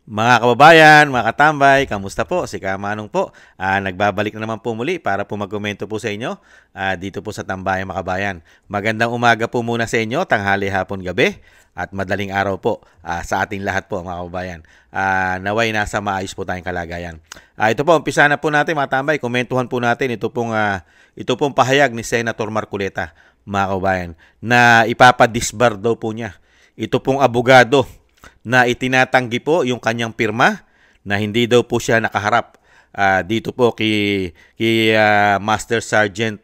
Mga kababayan, mga katambay, kamusta po? Si Kamanong po. Nagbabalik na naman po muli para po magkomento po sa inyo dito po sa Tambayang Makabayan. Magandang umaga po muna sa inyo, tanghali, hapon, gabi at madaling araw po sa ating lahat po mga kababayan. Naway nasa maayos po tayong kalagayan. Ito po, umpisa na po natin mga tambay. Komentuhan po natin ito pong pahayag ni Senator Marcoleta mga kababayan na ipapadisbar daw po niya. Ito pong abogado na itinatanggi po yung kanyang pirma na hindi daw po siya nakaharap dito po kay Master Sergeant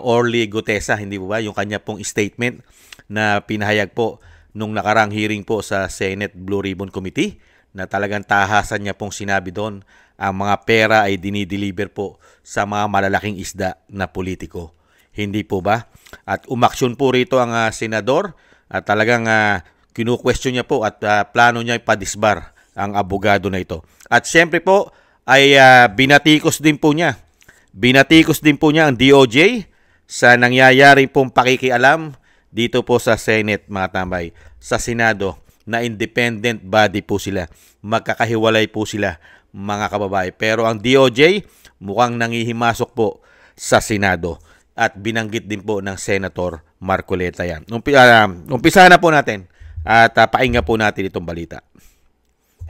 Orly Gutesa, hindi po ba? Yung kanya pong statement na pinahayag po nung nakarang hearing po sa Senate Blue Ribbon Committee na talagang tahasan niya pong sinabi doon ang mga pera ay dinideliver po sa mga malalaking isda na politiko. Hindi po ba? At umaksyon po rito ang senador at talagang kinu-question niya po at plano niya ipadisbar ang abogado na ito. At siyempre po ay binatikos din po niya. Binatikos din po niya ang DOJ sa nangyayari pong pakikialam dito po sa Senate mga tambay. Sa Senado na independent body po sila. Magkakahiwalay po sila mga kababae. Pero ang DOJ mukhang nangihimasok po sa Senado. At binanggit din po ng Senator Marcoleta yan. Umpisa na po natin. At pahinga po natin itong balita.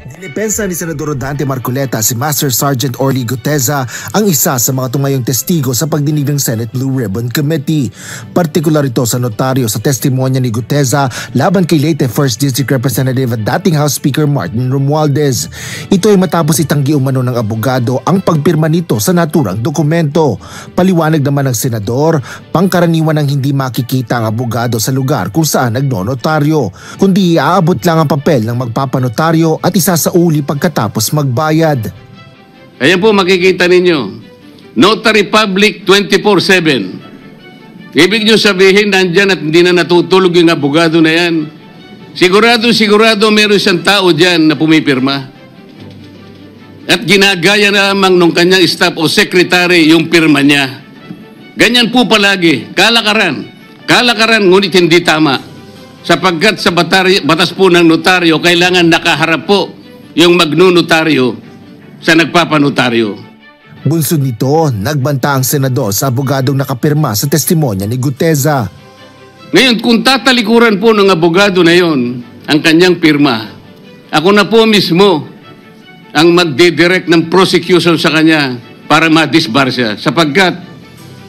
Dinipensa ni Senador Dante Marcoleta si Master Sergeant Orly Gutesa ang isa sa mga tumayong testigo sa pagdinig ng Senate Blue Ribbon Committee. Partikular ito sa notaryo sa testimonya ni Gutesa laban kay Leyte 1st District Representative at dating House Speaker Martin Romualdez. Ito ay matapos itanggi umano ng abogado ang pagpirma nito sa naturang dokumento. Paliwanag naman ng senador, pangkaraniwan ang hindi makikita ang abogado sa lugar kung saan nagnonotaryo, kundi iaabot lang ang papel ng magpapanotaryo at isa sa uli pagkatapos magbayad. Ayan po makikita ninyo. Notary Public 24/7. Ibig nyo sabihin nandyan at hindi na natutulog yung abogado na yan. Sigurado meron isang tao dyan na pumipirma. At ginagaya na lamang nung kanyang staff o secretary yung pirma niya. Ganyan po palagi. Kalakaran. Kalakaran ngunit hindi tama. Sapagkat sa batas po ng notaryo, kailangan nakaharap po yung magnunotaryo sa nagpapanotaryo. Bunsod nito, nagbanta ang senador sa abogadong nakapirma sa testimonya ni Gutesa. Ngayon, kung tatalikuran po ng abogado na yon ang kanyang pirma, ako na po mismo ang magdidirect ng prosecution sa kanya para ma-disbar siya. Sapagkat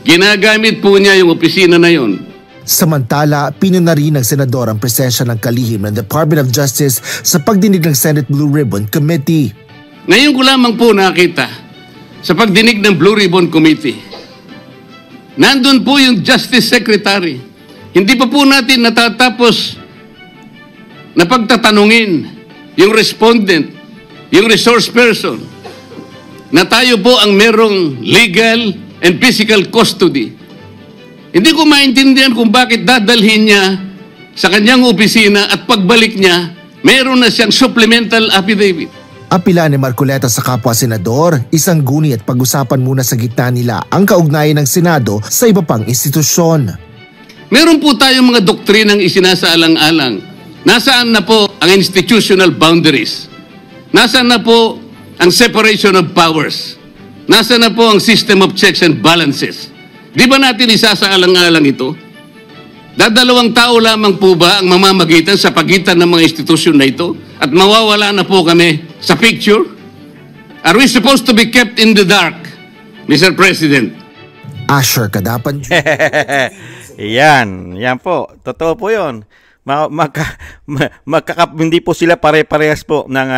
ginagamit po niya yung opisina na yon. Samantala, pinuna rin ng senador ang presensya ng kalihim ng Department of Justice sa pagdinig ng Senate Blue Ribbon Committee. Ngayon ko lamang po nakita sa pagdinig ng Blue Ribbon Committee. Nandun po yung Justice Secretary. Hindi pa po natin natatapos na pagtatanungin yung respondent, yung resource person, na tayo po ang merong legal and physical custody. Hindi ko maintindihan kung bakit dadalhin niya sa kanyang opisina at pagbalik niya, meron na siyang supplemental affidavit. Apila ni Marcoleta sa kapwa senador, isang guni at pag-usapan muna sa gitna nila ang kaugnayan ng Senado sa iba pang institusyon. Meron po tayong mga doktrinang isinasaalang-alang. Nasaan na po ang institutional boundaries? Nasaan na po ang separation of powers? Nasaan na po ang system of checks and balances? Di ba natin isasaalang-alang ito? Dadalawang tao lamang po ba ang mamamagitan sa pagitan ng mga institusyon na ito? At mawawala na po kami sa picture? Are we supposed to be kept in the dark, Mr. President? Asher Kadapan. Yan po. Totoo po yun. Hindi po sila pare-parehas po ng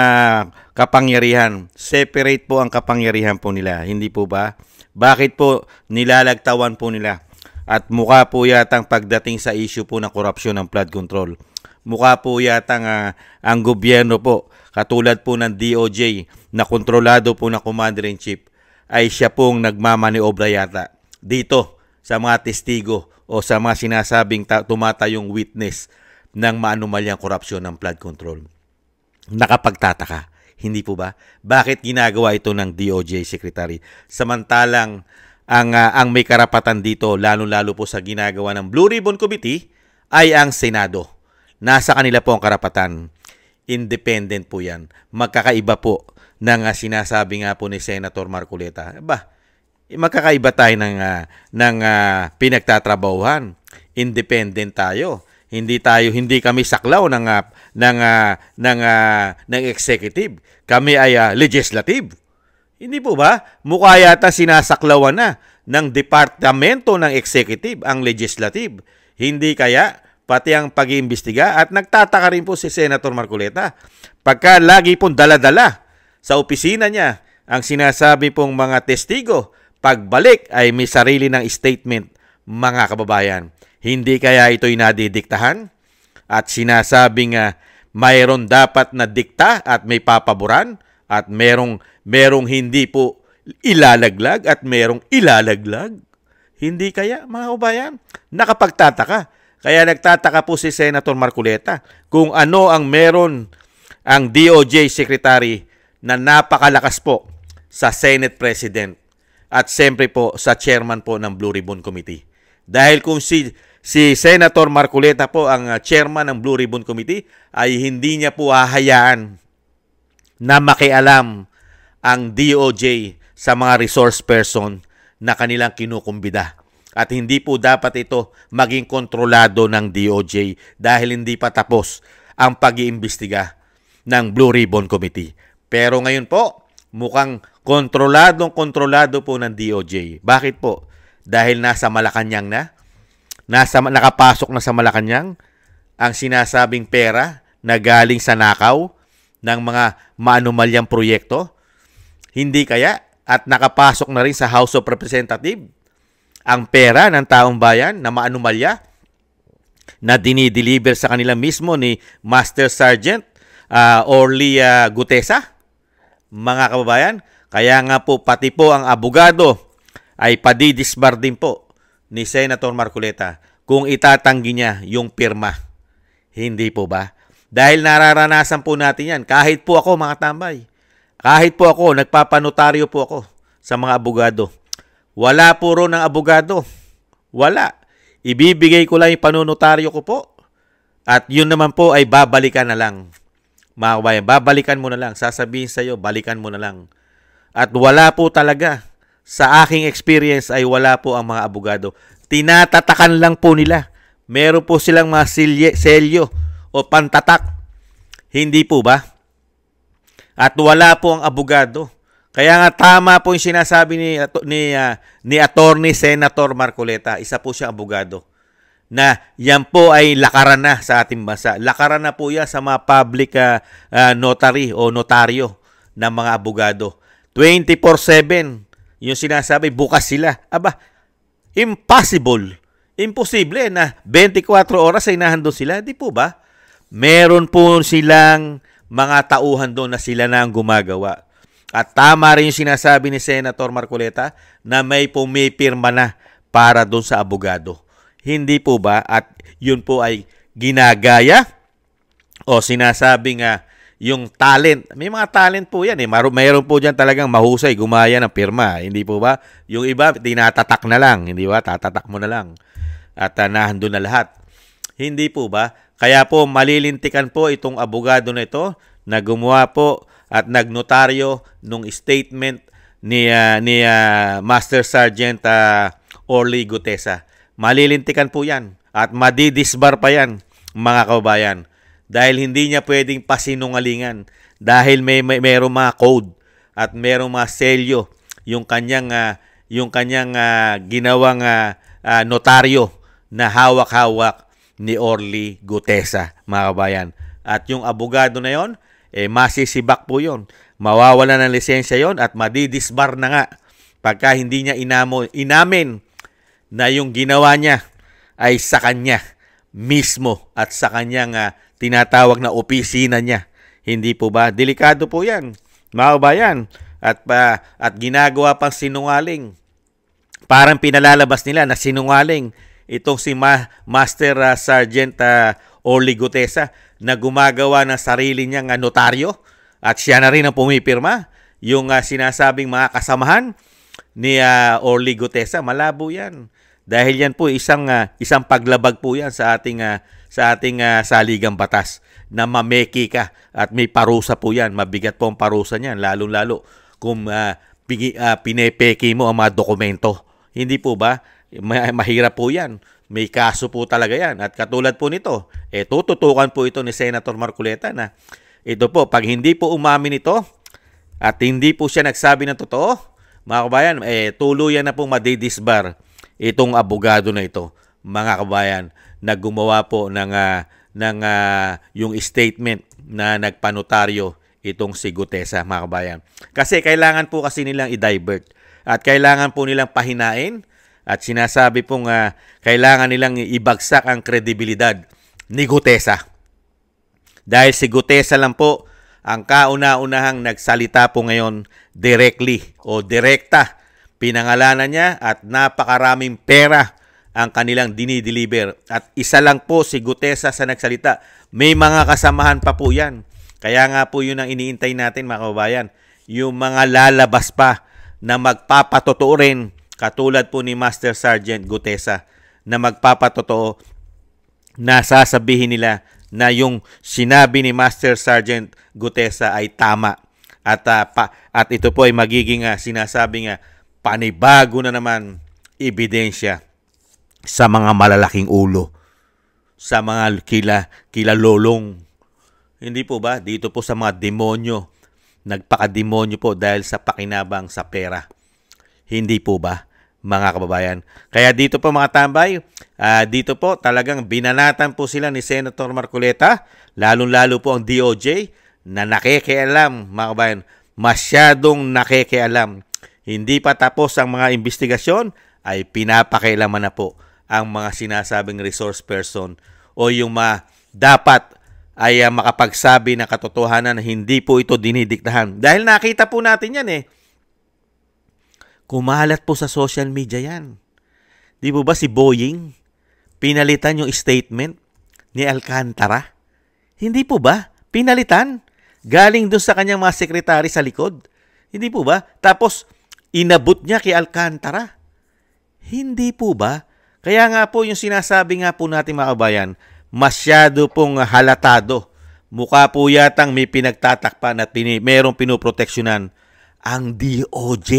kapangyarihan. Separate po ang kapangyarihan po nila. Hindi po ba? Bakit po nilalagtawan po nila? At mukha po yatang pagdating sa issue po ng korupsyon ng flood control. Mukha po yatang ang gobyerno po, katulad po ng DOJ na kontrolado po ng Commander-in-Chief, ay siya pong nagmamaniobra yata dito sa mga testigo o sa mga sinasabing tumatayong witness ng maanumalyang korupsyon ng flood control. Nakapagtataka. Hindi po ba? Bakit ginagawa ito ng DOJ Secretary? Samantalang ang may karapatan dito, lalo-lalo po sa ginagawa ng Blue Ribbon Committee, ay ang Senado. Nasa kanila po ang karapatan. independent po yan. Magkakaiba po ng sinasabi nga po ni Senator Marcoleta. Magkakaiba tayo ng pinagtatrabahuhan. Independent tayo. Hindi kami saklaw ng executive. Kami ay legislative. Hindi po ba? Mukha yata sinasaklawan na ng departamento ng executive ang legislative. Hindi kaya pati ang pag-iimbestiga? At nagtataka rin po si Senator Marcoleta pagka lagi pong dala-dala sa opisina niya ang sinasabi pong mga testigo, pagbalik ay may sarili ng statement, mga kababayan. Hindi kaya ito'y nadidiktahan at sinasabing mayroon dapat na dikta at may papaboran at merong hindi po ilalaglag at merong ilalaglag? Hindi kaya, mga kababayan? Nakapagtataka. Kaya nagtataka po si Senator Marcoleta kung ano ang meron ang DOJ Secretary na napakalakas po sa Senate President at siyempre po sa chairman po ng Blue Ribbon Committee. Dahil kung si Senator Marcoleta po ang chairman ng Blue Ribbon Committee, ay hindi niya po hahayaan na makialam ang DOJ sa mga resource person na kanilang kinukumbida. At hindi po dapat ito maging kontrolado ng DOJ dahil hindi pa tapos ang pag-iimbestiga ng Blue Ribbon Committee. Pero ngayon po, mukhang kontrolado po ng DOJ. Bakit po? Dahil nasa Malacanang na? Nakapasok na sa Malacanang ang sinasabing pera na galing sa nakaw ng mga maanumalyang proyekto? Hindi kaya? At nakapasok na rin sa House of Representatives ang pera ng taong bayan na maanumalya na dinideliver sa kanila mismo ni Master Sergeant Orly Gutesa? Mga kababayan, kaya nga po pati po ang abogado ay padidisbar din po ni Senator Marcoleta kung itatanggi niya yung pirma. Hindi po ba? Dahil nararanasan po natin yan. Kahit po ako, mga tambay. Kahit po ako, nagpapanotaryo po ako sa mga abogado. Wala po ron ng abogado. Wala. Ibibigay ko lang yung panunotaryo ko po. At yun naman po ay babalikan na lang. Mga kabayan, babalikan mo na lang. Sasabihin sa'yo, balikan mo na lang. At wala po talaga. Sa aking experience ay wala po ang mga abogado. Tinatatakan lang po nila. Meron po silang mga selyo o pantatak. Hindi po ba? At wala po ang abogado. Kaya nga tama po yung sinasabi ni Attorney Senator Marcoleta. Isa po siyang abogado. Na yan po ay lakaran na sa ating bansa. Lakaran na po yan sa mga public notary o notaryo ng mga abogado. 24/7 yung sinasabi, bukas sila. Impossible. Imposible na 24 oras ay nahandun sila. Di po ba? Meron po silang mga tauhan doon na sila na ang gumagawa. At tama rin yung sinasabi ni Senator Marcoleta na may pumipirma na para doon sa abogado. Hindi po ba? At yun po ay ginagaya o sinasabing yung talent. May mga talent po yan. Mayroon po dyan talagang mahusay gumaya ng pirma. Hindi po ba? Yung iba, tinatatak na lang. Hindi ba? Tatatak mo na lang. At nahandun na lahat. Hindi po ba? Kaya po malilintikan po itong abogado na ito na gumawa po at nagnotaryo nung statement ni Master Sergeant Orly Gutesa. Malilintikan po yan at madidisbar pa yan, mga kababayan. Dahil hindi niya pwedeng pasinungalingan. Dahil mayroong mga code at mayroong mga selyo yung kanyang ginawang notaryo na hawak-hawak ni Orly Gutesa, mga kabayan. At yung abogado na yon, masisibak po yon. Mawawala ng lisensya yon at madidisbar na nga pagka hindi niya inamin na yung ginawa niya ay sa kanya mismo at sa kanyang tinatawag na opisina niya. Hindi po ba? Delikado po yan, mga kabayan. At ginagawa pang sinungaling. Parang pinalalabas nila na sinungaling itong si Master Sergeant Orly Gutesa na gumagawa ng sarili niyang notaryo at siya na rin ang pumipirma. Yung sinasabing mga kasamahan ni Orly Gutesa, malabo yan. Dahil yan po isang paglabag po yan sa ating saligang batas. na mameki ka at may parusa po yan. Mabigat po ang parusa niyan, lalo-lalo kung pinepeki mo ang mga dokumento. Hindi po ba? Mahirap po yan. May kaso po talaga yan. At katulad po nito, tututukan po ito ni Senator Marcoleta na ito po, pag hindi po umamin ito at hindi po siya nagsabi ng totoo, mga kabayan, tuluyan na po madidisbar itong abogado na ito, mga kabayan, na gumawa po ng yung statement na nagpanotaryo itong si Gutesa, mga kabayan. Kasi kailangan po kasi nilang i-divert at kailangan po nilang pahinain at sinasabi pong kailangan nilang ibagsak ang kredibilidad ni Gutesa. Dahil si Gutesa lang po ang kauna-unahang nagsalita po ngayon directly o direkta. Pinangalanan niya at napakaraming pera ang kanilang dinideliver. At isa lang po si Gutesa sa nagsalita. May mga kasamahan pa po yan. Kaya nga po yun ang iniintay natin, mga kababayan. Yung mga lalabas pa na magpapatotoo rin, katulad po ni Master Sergeant Gutesa, na magpapatotoo na sasabihin nila na yung sinabi ni Master Sergeant Gutesa ay tama. At ito po ay magiging sinasabi nga panibago na naman ebidensya sa mga malalaking ulo, sa mga kilalolong. Hindi po ba? Dito po sa mga demonyo, nagpakademonyo po dahil sa pakinabang sa pera. Hindi po ba, mga kababayan? Kaya dito po mga tambay, dito po talagang binanatan po sila ni Senator Marcoleta, lalong-lalo po ang DOJ, na nakikialam, mga kababayan, masyadong nakikialam. Hindi pa tapos ang mga investigasyon, ay pinapakialaman na po ang mga sinasabing resource person o yung dapat ay makapagsabi ng katotohanan na hindi po ito dinidiktahan. Dahil nakita po natin yan Kumalat po sa social media yan. Di po ba si Boying pinalitan yung statement ni Alcantara? Hindi po ba? Pinalitan? Galing doon sa kanyang mga sekretary sa likod. Hindi po ba? Tapos, inabot niya kay Alcantara. Hindi po ba? Kaya nga po yung sinasabi nga po natin, mga kabayan, masyado pong halatado. Mukha po yatang may pinagtatakpan at merong pinoproteksyonan ang DOJ.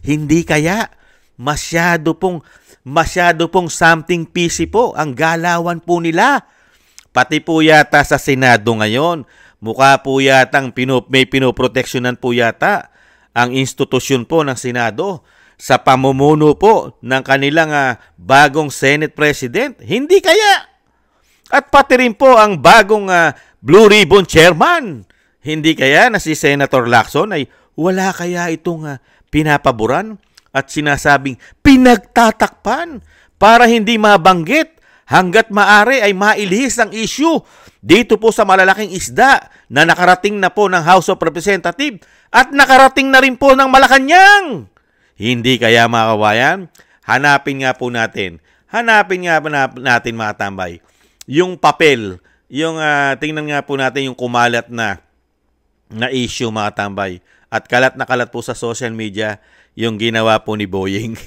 Hindi kaya? Masyado pong something fishy po ang galawan po nila. Pati po yata sa Senado ngayon, mukha po yatang may pinoproteksyonan po yata ang institusyon po ng Senado sa pamumuno po ng kanilang bagong Senate President. Hindi kaya? At pati rin po ang bagong Blue Ribbon Chairman. Hindi kaya na si Senator Lacson ay wala kaya itong pinapaboran at sinasabing pinagtatakpan para hindi mabanggit hanggat maaari ay mailihis ang issue dito po sa malalaking isda na nakarating na po ng House of Representatives at nakarating na rin po ng Malacanang. Hindi kaya, mga kabayan? Hanapin nga po natin mga tambay, yung papel, yung tingnan nga po natin yung kumalat na issue, mga tambay. At kalat na kalat po sa social media yung ginawa po ni Boying.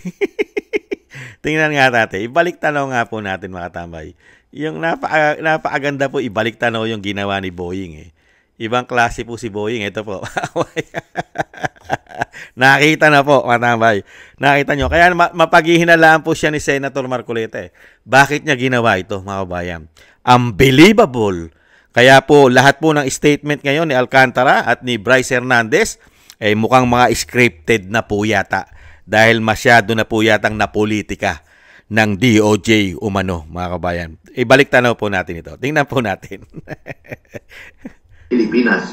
Tingnan nga natin. Ibalik tanaw nga po natin, mga tambay. Yung napakaganda po, ibalik tanaw yung ginawa ni Boying. Ibang klase po si Boying. Ito po. Nakita na po, mga tambay. Nakita nyo. Kaya mapaghihinalaan po siya ni Senator Marcoleta. Bakit niya ginawa ito, mga kabayan? Unbelievable. Kaya po, lahat po ng statement ngayon ni Alcantara at ni Bryce Hernandez ay mukhang mga scripted na po yata dahil masyado na po yatang napolitika ng DOJ umano, mga kabayan. Ibalik tanaw po natin ito. Tingnan po natin. Pilipinas.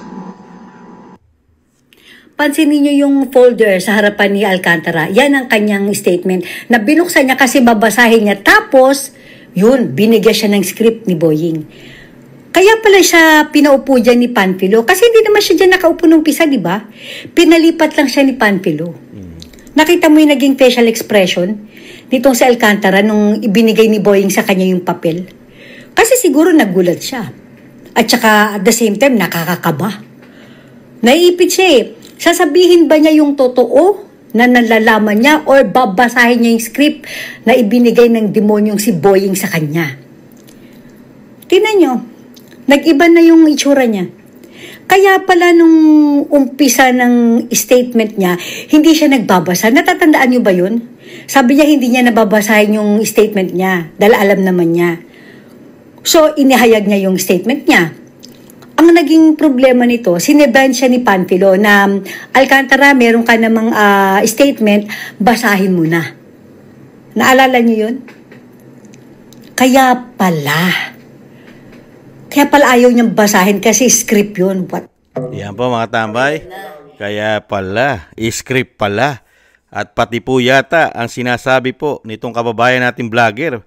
Pansinin niyo yung folder sa harapan ni Alcantara. Yan ang kanyang statement na binuksan niya kasi babasahin niya. Tapos, yun, binigyan siya ng script ni Boying. Kaya pala siya pinaupo dyan ni Panfilo. Kasi hindi naman siya dyan nakaupo nung pisa, di ba? Pinalipat lang siya ni Panfilo. Nakita mo yung naging facial expression nitong si Alcantara nung ibinigay ni Boying sa kanya yung papel. Kasi siguro nagulat siya. At saka at the same time, nakakakaba. Naiipit siya Sasabihin ba niya yung totoo na nalalaman niya or babasahin niya yung script na ibinigay ng demonyong si Boying sa kanya? Tingnan nyo. Nag-iba na yung itsura niya. Kaya pala nung umpisa ng statement niya, hindi siya nagbabasa. Natatandaan niyo ba yun? Sabi niya hindi niya nababasahin yung statement niya dahil alam naman niya. So, inihayag niya yung statement niya. Ang naging problema nito, sineban siya ni Panfilo na Alcantara, meron ka namang statement, basahin mo na. Naalala niyo yun? Kaya pala ayaw niyang basahin kasi script yun. What? Yan po mga tambay. Kaya pala, script pala. At pati po yata ang sinasabi po nitong kababayan nating vlogger,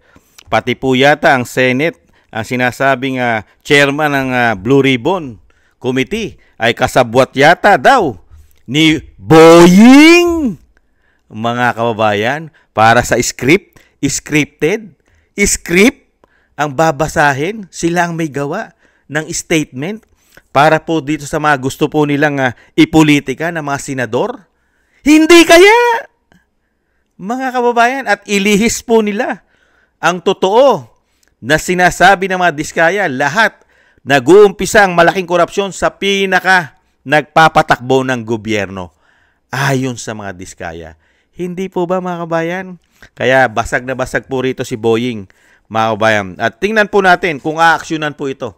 pati po yata ang Senate, ang sinasabing chairman ng Blue Ribbon Committee ay kasabwat yata daw ni Boying. Mga kababayan, para sa script, script ang babasahin, sila ang may gawa ng statement para po dito sa mga gusto po nilang ipolitika ng mga senador. Hindi kaya, mga kababayan, at ilihis po nila ang totoo na sinasabi ng mga diskaya, lahat nag-uumpisa ang malaking korupsyon sa pinaka nagpapatakbo ng gobyerno. Ayon sa mga diskaya. Hindi po ba mga kababayan? Kaya basag na basag po rito si Boying, mga kababayan. At tingnan po natin kung aaksyonan po ito.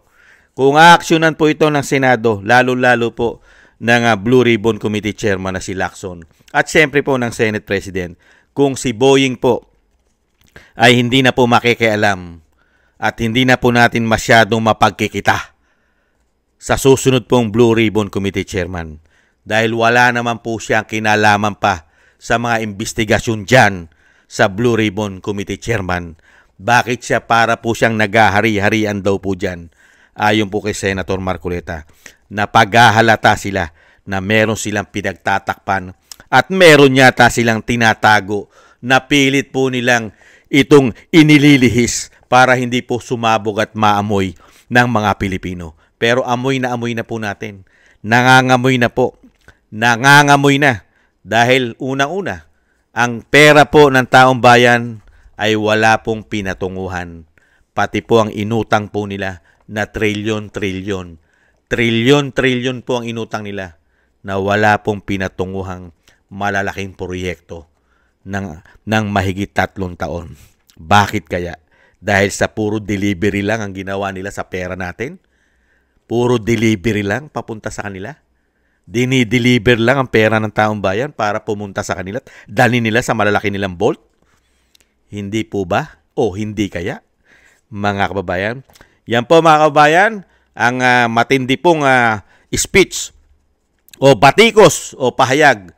Kung aaksyonan po ito ng Senado, lalo-lalo po ng Blue Ribbon Committee Chairman na si Lacson. At siyempre po ng Senate President, kung si Boying po ay hindi na po makikialam at hindi na po natin masyadong mapagkikita sa susunod pong Blue Ribbon Committee Chairman. Dahil wala naman po siyang kinalaman pa sa mga investigasyon dyan sa Blue Ribbon Committee Chairman. Bakit siya para po siyang naghahari-harian daw po dyan? Ayon po kay Senator Marcoleta, na paghahalata sila na meron silang pinagtatakpan at meron yata silang tinatago na pilit po nilang itong inililihis para hindi po sumabog at maamoy ng mga Pilipino. Pero amoy na po natin. Nangangamoy na po. Nangangamoy na. Dahil unang-una, ang pera po ng taong bayan ay wala pong pinatunguhan. Pati po ang inutang po nila na trilyon po ang inutang nila na wala pong pinatunguhang malalaking proyekto ng mahigit 3 taon. Bakit kaya? Dahil sa puro delivery lang ang ginawa nila sa pera natin? Puro delivery lang papunta sa kanila? Dinideliver lang ang pera ng taong bayan para pumunta sa kanila? Dali nila sa malalaki nilang vault? Hindi po ba? O hindi kaya? Mga kababayan, yan po mga kababayan, ang matindi pong speech o batikos o pahayag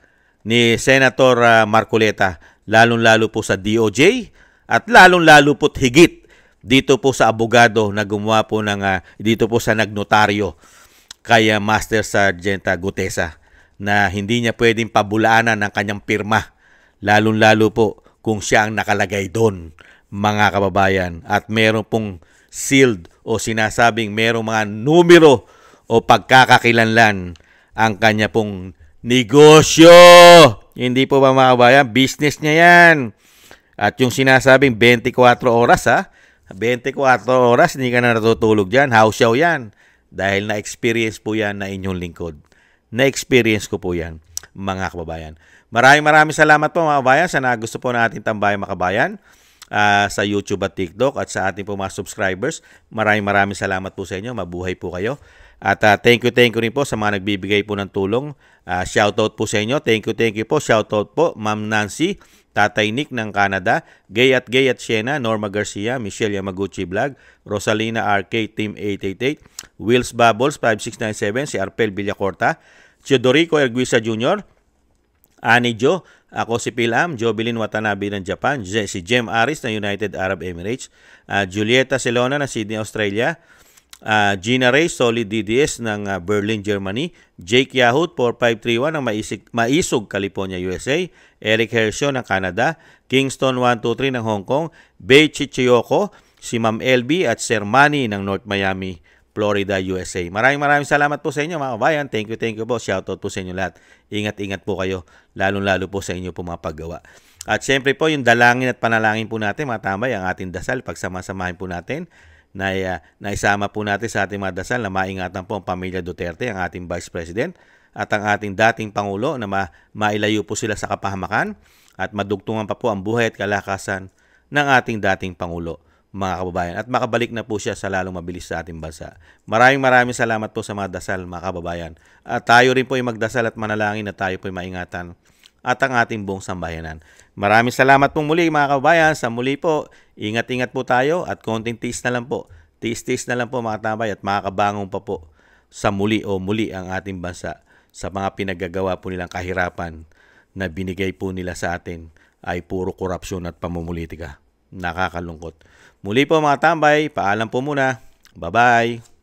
ni Senator Marcoleta, lalong-lalo po sa DOJ at lalong-lalo po't higit dito po sa abogado na gumawa po ng dito po sa nagnotaryo kay Master Sergeant Gutesa na hindi niya pwedeng pabulaanan ng kanyang pirma, lalong-lalo po kung siya ang nakalagay doon, mga kababayan, at meron pong sealed o sinasabing merong mga numero o pagkakakilanlan ang kanya pong negosyo. Hindi po ba mga kababayan? Business niya yan. At yung sinasabing 24 oras 24 oras hindi ka na natutulog dyan. House show yan. Dahil na-experience po yan na inyong lingkod. Na-experience ko po yan, mga kababayan. Maraming salamat po mga kababayan sa nagusto po natin tambayang makabayan sa YouTube at TikTok at sa ating po mga subscribers. Maraming salamat po sa inyo. Mabuhay po kayo. At thank you rin po sa mga nagbibigay po ng tulong. Shoutout po sa inyo. Thank you po. Shoutout po Ma'am Nancy, Tatay Nick ng Canada, Gay at Siena, Norma Garcia, Michelle Yamaguchi Vlog, Rosalina RK Team 888, Wills Bubbles 5697, si Arpel Villacorta, Teodorico Erguisa Jr., Ani Jo, ako si Pilam, Jovelyn Watanabe ng Japan, si Jem Aris ng United Arab Emirates, Julieta Celona ng Sydney, Australia, Gina Ray, Solid DDS ng Berlin, Germany, Jake Yahoo 4531 ng Maisog, California, USA, Eric Hershaw ng Canada, Kingston 123 ng Hong Kong, Bei Chichiyoko, si Ma'am LB at Sir Manny ng North Miami, Florida, USA. Maraming salamat po sa inyo mga kabayan. Thank you po. Shoutout po sa inyo lahat. Ingat po kayo, lalong-lalo po sa inyo po mga paggawa. At syempre po yung dalangin at panalangin po natin mga tambay, ang ating dasal, pagsamasamahin po natin naisama po natin sa ating mga dasal na maingatan po ang pamilya Duterte, ang ating Vice President at ang ating dating Pangulo na mailayo po sila sa kapahamakan at madugtungan pa po ang buhay at kalakasan ng ating dating Pangulo, mga kababayan. At makabalik na po siya sa lalong mabilis sa ating bansa. Maraming salamat po sa mga dasal, mga kababayan. At tayo rin po ay magdasal at manalangin na tayo po ay maingatan at ang ating buong sambayanan. Maraming salamat pong muli, mga kababayan. Sa muli po, ingat-ingat po tayo at konting tiis na lang po. Tiis-tiis na lang po, mga tambay, at makakabangon pa po sa muli ang ating bansa sa mga pinagagawa po nilang kahirapan na binigay po nila sa atin ay puro korupsyon at pamumulitika. Nakakalungkot. Muli po, mga tambay, paalam po muna. Bye-bye.